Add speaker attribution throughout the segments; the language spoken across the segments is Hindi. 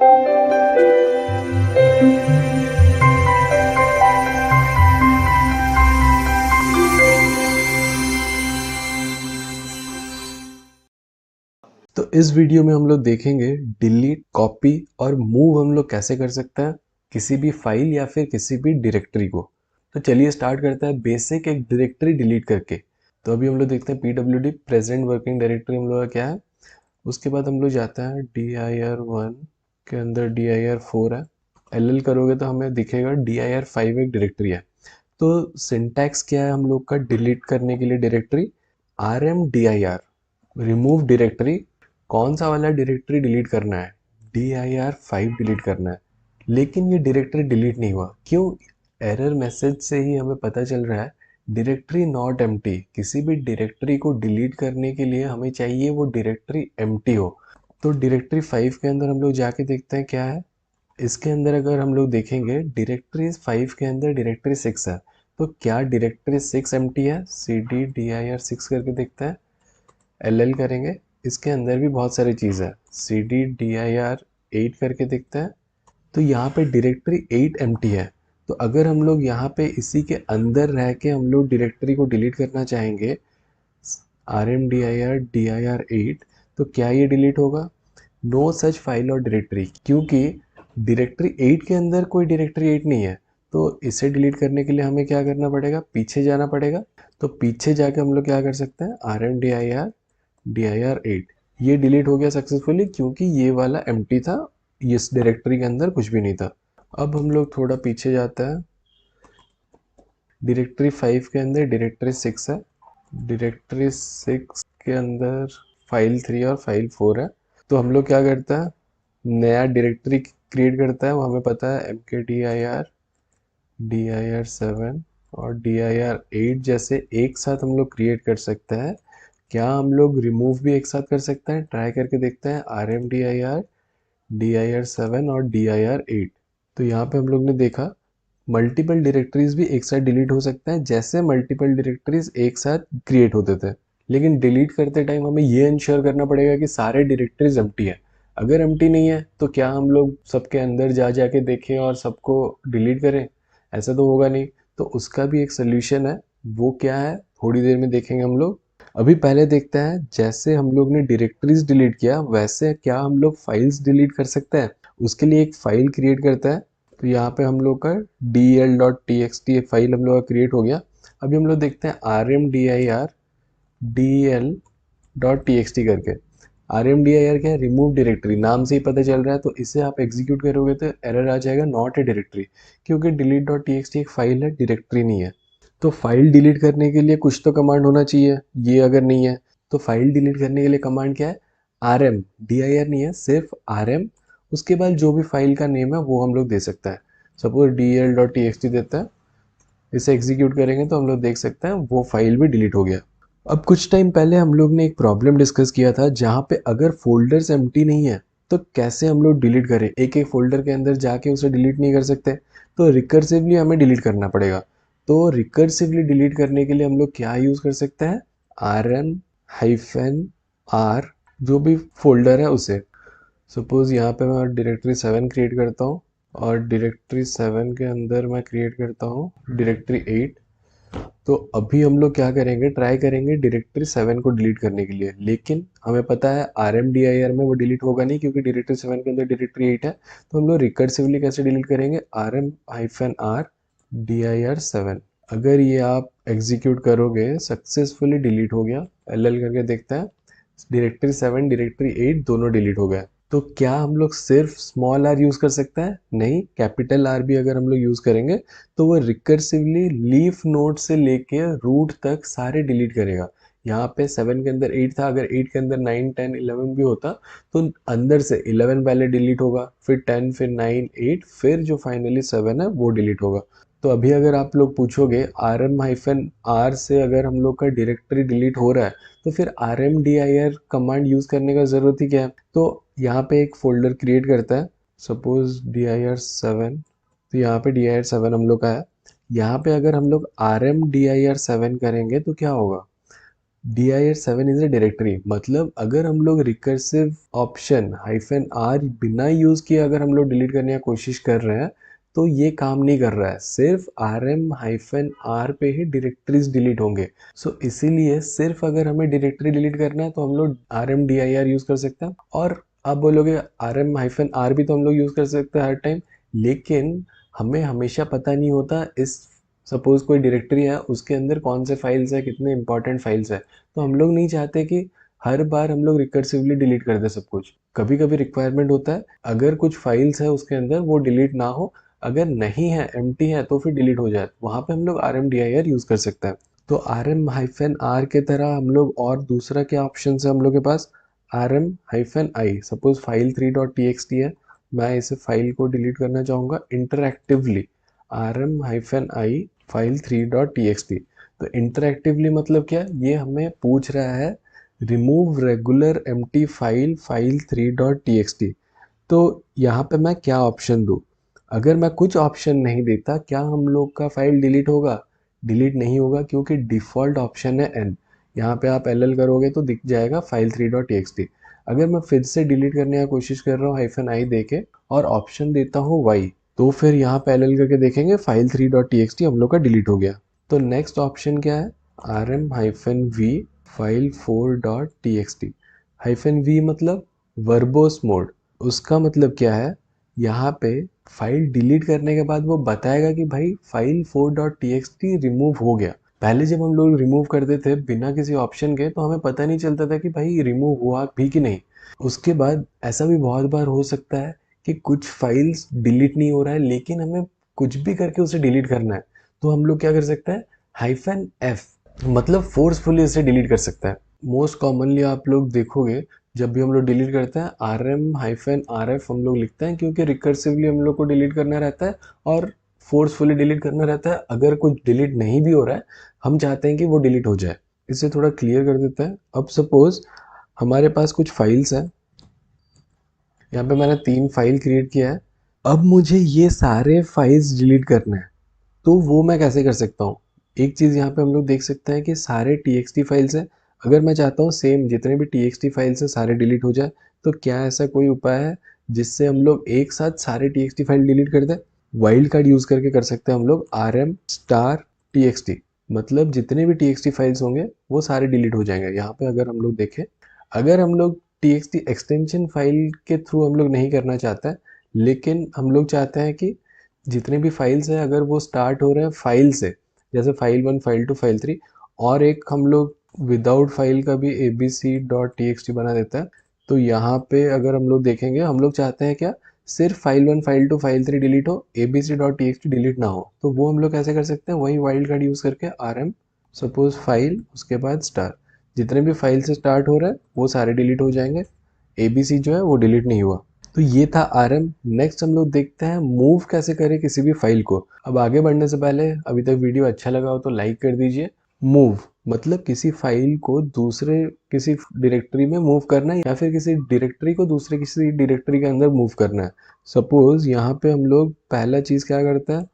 Speaker 1: तो इस वीडियो में हम लोग देखेंगे डिलीट, कॉपी और मूव हम लोग कैसे कर सकते हैं किसी भी फाइल या फिर किसी भी डायरेक्टरी को। तो चलिए स्टार्ट करते हैं बेसिक एक डायरेक्टरी डिलीट करके। तो अभी हम लोग देखते हैं pwd प्रेजेंट वर्किंग डायरेक्टरी हम लोग का क्या है। उसके बाद हम लोग जाते हैं dir1 के अंदर dir4 है, ll करोगे तो हमें दिखेगा dir5 एक डायरेक्टरी है। तो सिंटैक्स क्या है हम लोग का डिलीट करने के लिए डायरेक्टरी, rmdir रिमूव डायरेक्टरी। कौन सा वाला डायरेक्टरी डिलीट करना है, dir5 डिलीट करना है। लेकिन ये डायरेक्टरी डिलीट नहीं हुआ, क्यों? एरर मैसेज से ही हमें पता चल रहा है डायरेक्टरी नॉट एम्प्टी। किसी भी डायरेक्टरी को डिलीट करने के लिए हमें चाहिए वो डायरेक्टरी एम्प्टी हो। तो डायरेक्टरी 5 के अंदर हम लोग जाके देखते हैं क्या है। इसके अंदर अगर हम लोग देखेंगे डायरेक्टरी 5 के अंदर डायरेक्टरी 6 है। तो क्या डायरेक्टरी 6 एम्प्टी है? cd dir6 करके देखते हैं, एल करेंगे। इसके अंदर भी बहुत सारी चीज़ है, cd dir8 करके देखते हैं। तो यहाँ पे डायरेक्टरी 8 एम्प्टी है। तो अगर हम लोग यहाँ पे इसी के अंदर रह के हम लोग डायरेक्टरी को डिलीट करना चाहेंगे rmdir dir8, तो क्या ये डिलीट होगा? नो सच फाइल और डायरेक्टरी, क्योंकि डायरेक्टरी 8 के अंदर कोई डायरेक्टरी 8 नहीं है। तो इसे डिलीट करने के लिए हमें क्या करना पड़ेगा, पीछे जाना पड़ेगा। तो पीछे जाके हम लोग क्या कर सकते हैं, rmdir8, ये डिलीट हो गया सक्सेसफुली, क्योंकि ये वाला एम्प्टी था, इस डायरेक्टरी के अंदर कुछ भी नहीं था। अब हम लोग थोड़ा पीछे जाते हैं, डायरेक्टरी 5 के अंदर डायरेक्टरी 6 है, डायरेक्टरी 6 के अंदर फाइल 3 और फाइल 4 है। तो हम लोग क्या करता है, नया डायरेक्टरी क्रिएट करता है। वो हमें पता है mkdir dir7 और dir8 जैसे एक साथ हम लोग क्रिएट कर सकते हैं। क्या हम लोग रिमूव भी एक साथ कर सकते हैं? ट्राई करके देखते हैं, rmdir dir7 और dir8। तो यहाँ पे हम लोग ने देखा मल्टीपल डायरेक्टरीज भी एक साथ डिलीट हो सकता है, जैसे मल्टीपल डायरेक्टरीज एक साथ क्रिएट होते थे। लेकिन डिलीट करते टाइम हमें ये इंश्योर करना पड़ेगा कि सारे डायरेक्टरीज एम्प्टी है। अगर एम्प्टी नहीं है तो क्या हम लोग सबके अंदर जा जाके देखें और सबको डिलीट करें? ऐसा तो होगा नहीं। तो उसका भी एक सोल्यूशन है, वो क्या है थोड़ी देर में देखेंगे हम लोग। अभी पहले देखते हैं, जैसे हम लोग ने डायरेक्टरीज डिलीट किया वैसे क्या हम लोग फाइल्स डिलीट कर सकते हैं। उसके लिए एक फाइल क्रिएट करता है। तो यहाँ पे हम लोग का dl.txt एक फाइल हम लोग का क्रिएट हो गया। अभी हम लोग देखते हैं rmdir dl.txt करके। rmdir क्या है, रिमूव डायरेक्टरी, नाम से ही पता चल रहा है। तो इसे आप एग्जीक्यूट करोगे तो एरर आ जाएगा नॉट ए डायरेक्टरी, क्योंकि delete.txt एक फाइल है, डायरेक्टरी नहीं है। तो फाइल डिलीट करने के लिए कुछ तो कमांड होना चाहिए, ये अगर नहीं है तो फाइल डिलीट करने के लिए कमांड क्या है, rm, dir नहीं है, सिर्फ rm। उसके बाद जो भी फाइल का नेम है वो हम लोग दे सकते हैं। सपोज dl.txt देता है, इसे एग्जीक्यूट करेंगे तो हम लोग देख सकते हैं वो फाइल भी डिलीट हो गया। अब कुछ टाइम पहले हम लोग ने एक प्रॉब्लम डिस्कस किया था, जहाँ पे अगर फोल्डर्स एम्प्टी नहीं है तो कैसे हम लोग डिलीट करें। एक एक फोल्डर के अंदर जाके उसे डिलीट नहीं कर सकते, तो रिकर्सिवली हमें डिलीट करना पड़ेगा। तो रिकर्सिवली डिलीट करने के लिए हम लोग क्या यूज़ कर सकते हैं, rm-r, जो भी फोल्डर है उसे। सपोज यहाँ पे मैं डायरेक्टरी 7 क्रिएट करता हूँ और डायरेक्टरी 7 के अंदर मैं क्रिएट करता हूँ डायरेक्टरी 8। तो अभी हम लोग क्या करेंगे, ट्राई करेंगे डायरेक्टरी 7 को डिलीट करने के लिए। लेकिन हमें पता है rmdir में वो डिलीट होगा नहीं, क्योंकि डायरेक्टरी 7 के अंदर डायरेक्टरी 8 है। तो हम लोग रिकर्सिवली कैसे डिलीट करेंगे, rm-r dir7। अगर ये आप एग्जीक्यूट करोगे सक्सेसफुली डिलीट हो गया। ll करके देखते हैं, डायरेक्टरी 7 डायरेक्टरी 8 दोनों डिलीट हो गए। तो क्या हम लोग सिर्फ स्मॉल आर यूज़ कर सकते हैं? नहीं, कैपिटल आर भी अगर हम लोग यूज़ करेंगे तो वो रिकर्सिवली लीफ नोड से लेके रूट तक सारे डिलीट करेगा। यहाँ पे 7 के अंदर 8 था, अगर 8 के अंदर 9 10 11 भी होता तो अंदर से 11 पहले डिलीट होगा, फिर 10, फिर 9 8, फिर जो फाइनली 7 है वो डिलीट होगा। तो अभी अगर आप लोग पूछोगे rm-r से अगर हम लोग का डायरेक्टरी डिलीट हो रहा है तो फिर rmdir कमांड यूज़ करने का ज़रूरत ही क्या है। तो यहाँ पे एक फोल्डर क्रिएट करता है, सपोज dir7। तो यहाँ पे dir7 हम लोग का है। यहाँ पे अगर हम लोग rmdir7 करेंगे तो क्या होगा, dir7 इज अ डायरेक्टरी, मतलब अगर हम लोग रिकर्सिव ऑप्शन -r बिना यूज किए अगर हम लोग डिलीट करने की कोशिश कर रहे हैं तो ये काम नहीं कर रहा है, सिर्फ rm-r पे ही डायरेक्टरीज डिलीट होंगे। सो इसीलिए सिर्फ अगर हमें डायरेक्टरी डिलीट करना है तो हम लोग rmdir यूज कर सकते हैं। और आप बोलोगे rm-r भी तो हम लोग यूज कर सकते हैं हर टाइम, लेकिन हमें हमेशा पता नहीं होता इस सपोज कोई डायरेक्टरी है उसके अंदर कौन से फाइल्स है, कितने इंपॉर्टेंट फाइल्स है, तो हम लोग नहीं चाहते कि हर बार हम लोग रिकर्सिवली डिलीट कर दे सब कुछ। कभी कभी रिक्वायरमेंट होता है अगर कुछ फाइल्स है उसके अंदर वो डिलीट ना हो, अगर नहीं है एम्प्टी है तो फिर डिलीट हो जाए, वहां पे हम लोग rmdir यूज कर सकते हैं। तो rm-r के तरह हम लोग और दूसरा क्या ऑप्शन है हम लोग के पास, rm-i, सपोज file3.txt है, मैं इसे फाइल को डिलीट करना चाहूंगा इंटरएक्टिवली, rm-i file3.txt। तो इंटरएक्टिवली मतलब क्या, ये हमें पूछ रहा है remove regular empty file file3.txt। तो यहाँ पे मैं क्या ऑप्शन दूँ, अगर मैं कुछ ऑप्शन नहीं देता क्या हम लोग का फाइल डिलीट होगा, डिलीट नहीं होगा, क्योंकि डिफ़ॉल्ट ऑप्शन है n। यहाँ पे आप ll करोगे तो दिख जाएगा file3.txt। अगर मैं फिर से डिलीट करने की कोशिश कर रहा हूँ -i दे के और ऑप्शन देता हूँ y, तो फिर यहाँ पे ll करके देखेंगे file3.txt हम लोग का डिलीट हो गया। तो नेक्स्ट ऑप्शन क्या है, rm-v file4.txt। -v मतलब वर्बोस मोड, उसका मतलब क्या है, यहाँ पे फाइल डिलीट करने के बाद वो बताएगा कि भाई फाइल 4.txt रिमूव हो गया। पहले जब हम लोग रिमूव करते थे बिना किसी ऑप्शन के तो हमें पता नहीं चलता था कि भाई रिमूव हुआ भी कि नहीं। उसके बाद ऐसा भी बहुत बार हो सकता है कि कुछ फाइल्स डिलीट नहीं हो रहा है लेकिन हमें कुछ भी करके उसे डिलीट करना है, तो हम लोग क्या कर सकते हैं, -f, मतलब फोर्सफुली उसे डिलीट कर सकता है। मोस्ट कॉमनली आप लोग देखोगे जब भी हम लोग डिलीट करते हैं rm-rf हम लोग लिखते हैं, क्योंकि रिकर्सिवली हम लोग को डिलीट करना रहता है और फोर्सफुली डिलीट करना रहता है। अगर कुछ डिलीट नहीं भी हो रहा है हम चाहते हैं कि वो डिलीट हो जाए। इसे थोड़ा क्लियर कर देते हैं। अब सपोज हमारे पास कुछ फाइल्स हैं, यहाँ पे मैंने 3 फाइल क्रिएट किया है, अब मुझे ये सारे फाइल्स डिलीट करने हैं, तो वो मैं कैसे कर सकता हूँ। एक चीज़ यहाँ पे हम लोग देख सकते हैं कि सारे txt फाइल्स हैं, अगर मैं चाहता हूँ सेम जितने भी txt फाइल्स हैं सारे डिलीट हो जाए, तो क्या ऐसा कोई उपाय है जिससे हम लोग एक साथ सारे txt फाइल डिलीट कर दें। वाइल्ड कार्ड यूज़ करके कर सकते हैं हम लोग rm*txt, मतलब जितने भी txt फाइल्स होंगे वो सारे डिलीट हो जाएंगे। यहाँ पे अगर हम लोग देखें, अगर हम लोग txt एक्सटेंशन फाइल के थ्रू हम लोग नहीं करना चाहते हैं, लेकिन हम लोग चाहते हैं कि जितने भी फाइल्स हैं अगर वो स्टार्ट हो रहे हैं फाइल से, जैसे फाइल 1 फाइल 2 फाइल 3, और एक हम लोग विदाउट फाइल का भी abc.txt बना देता है, तो यहाँ पे अगर हम लोग देखेंगे हम लोग चाहते हैं क्या, सिर्फ फाइल 1 फाइल 2 फाइल 3 डिलीट हो, abc.txt डिलीट ना हो। तो वो हम लोग कैसे कर सकते हैं, वही वाइल्ड कार्ड यूज़ करके rm सपोज फाइल उसके बाद स्टार, जितने भी फाइल से स्टार्ट हो रहा है वो सारे डिलीट हो जाएंगे, abc जो है वो डिलीट नहीं हुआ। तो ये था rm। नेक्स्ट हम लोग देखते हैं मूव कैसे करें किसी भी फाइल को। अब आगे बढ़ने से पहले अभी तक वीडियो अच्छा लगा हो तो लाइक कर दीजिए। मूव मतलब किसी फाइल को दूसरे किसी डायरेक्टरी में मूव करना है या फिर किसी डायरेक्टरी को दूसरे किसी डायरेक्टरी के अंदर मूव करना है। सपोज यहाँ पे हम लोग पहला चीज़ क्या करते हैं,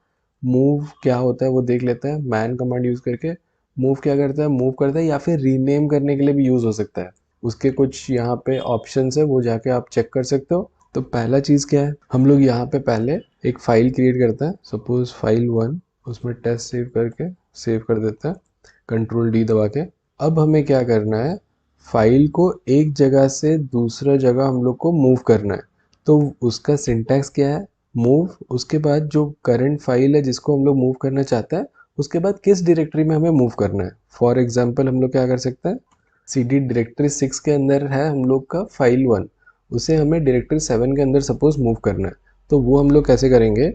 Speaker 1: मूव क्या होता है वो देख लेते हैं। मैन कमांड यूज़ करके मूव क्या करता है, मूव करता है या फिर रीनेम करने के लिए भी यूज़ हो सकता है। उसके कुछ यहाँ पे ऑप्शंस है वो जाके आप चेक कर सकते हो। तो पहला चीज़ क्या है, हम लोग यहाँ पे पहले एक फाइल क्रिएट करते हैं, सपोज फाइल 1, उसमें टेस्ट सेव करके सेव कर देते हैं Ctrl+D दबा के। अब हमें क्या करना है, फाइल को एक जगह से दूसरा जगह हम लोग को मूव करना है। तो उसका सिंटैक्स क्या है, मूव, उसके बाद जो करंट फाइल है जिसको हम लोग मूव करना चाहते हैं उसके बाद किस डायरेक्टरी में हमें मूव करना है। फॉर एग्जाम्पल हम लोग क्या कर सकते हैं, CD डायरेक्टरी 6 के अंदर है हम लोग का फाइल 1, उसे हमें डायरेक्टरी 7 के अंदर सपोज मूव करना है। तो वो हम लोग कैसे करेंगे,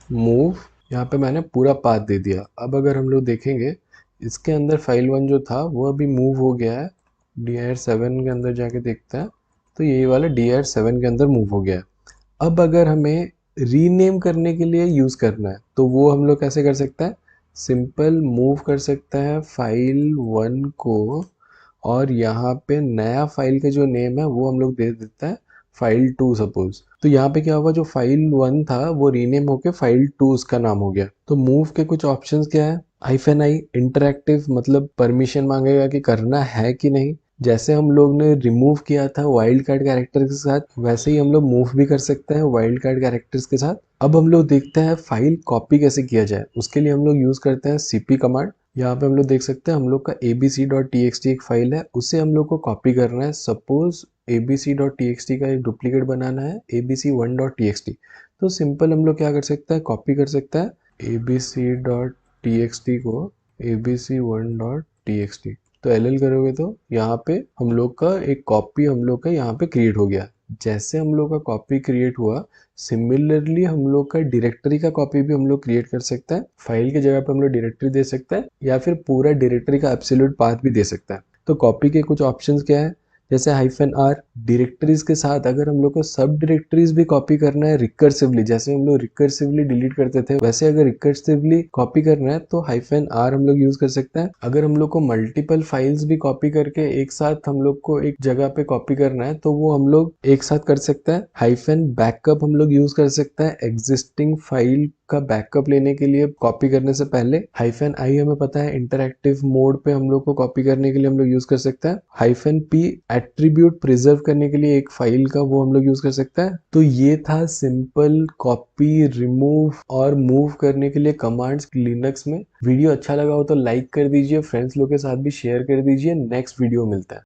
Speaker 1: मूव, यहाँ पे मैंने पूरा पाथ दे दिया। अब अगर हम लोग देखेंगे इसके अंदर फाइल 1 जो था वो अभी मूव हो गया है, dir7 के अंदर जाके देखते हैं तो यही वाला dir7 के अंदर मूव हो गया है। अब अगर हमें रीनेम करने के लिए यूज़ करना है तो वो हम लोग कैसे कर सकते हैं, सिंपल मूव कर सकते हैं फाइल 1 को, और यहाँ पे नया फाइल का जो नेम है वो हम लोग दे देता है फाइल 2 सपोज। तो यहाँ पे क्या हुआ, जो फाइल 1 था वो रीनेम होके फाइल 2 उसका नाम हो गया। तो मूव के कुछ ऑप्शंस क्या है, -i इंटरैक्टिव मतलब परमिशन मांगेगा कि करना है कि नहीं। जैसे हम लोग ने रिमूव किया था वाइल्ड कार्ड कैरेक्टर के साथ, वैसे ही हम लोग मूव भी कर सकते हैं वाइल्ड कार्ड कैरेक्टर्स के साथ। अब हम लोग देखते हैं फाइल कॉपी कैसे किया जाए। उसके लिए हम लोग यूज करते हैं cp कमांड। यहाँ पे हम लोग देख सकते हैं हम लोग का abc.txt एक फाइल है, उसे हम लोग को कॉपी करना है। सपोज abc.txt का एक डुप्लीकेट बनाना है abc1.txt। तो सिंपल हम लोग क्या कर सकते हैं, कॉपी कर सकते हैं abc.txt को abc1.txt। तो ll करोगे तो यहाँ पे हम लोग का एक कॉपी हम लोग का यहाँ पे क्रिएट हो गया। जैसे हम लोग का कॉपी क्रिएट हुआ, सिमिलरली हम लोग का डायरेक्टरी का कॉपी भी हम लोग क्रिएट कर सकते हैं। फाइल की जगह पे हम लोग डायरेक्टरी दे सकते हैं या फिर पूरा डायरेक्टरी का एब्सोल्यूट पाथ भी दे सकते हैं। तो कॉपी के कुछ ऑप्शंस क्या है, जैसे -r डायरेक्टरीज के साथ अगर हम लोग को सब डायरेक्टरीज भी कॉपी करना है रिकर्सिवली, जैसे हम लोग रिकर्सिवली डिलीट करते थे वैसे अगर रिकर्सिवली कॉपी करना है तो -r हम लोग यूज कर सकते हैं। अगर हम लोग को मल्टीपल फाइल्स भी कॉपी करके एक साथ हम लोग को एक जगह पे कॉपी करना है तो वो हम लोग एक साथ कर सकते हैं। -बैकअप हम लोग यूज कर सकते हैं एग्जिस्टिंग फाइल का बैकअप लेने के लिए कॉपी करने से पहले। -i हमें पता है इंटरैक्टिव मोड पे हम लोग को कॉपी करने के लिए हम लोग यूज कर सकते हैं। -p एट्रीब्यूट प्रिजर्व करने के लिए एक फाइल का वो हम लोग यूज कर सकते हैं। तो ये था सिंपल कॉपी, रिमूव और मूव करने के लिए कमांड्स लिनक्स में। वीडियो अच्छा लगा हो तो लाइक कर दीजिए, फ्रेंड्स लोग के साथ भी शेयर कर दीजिए। नेक्स्ट वीडियो मिलता है।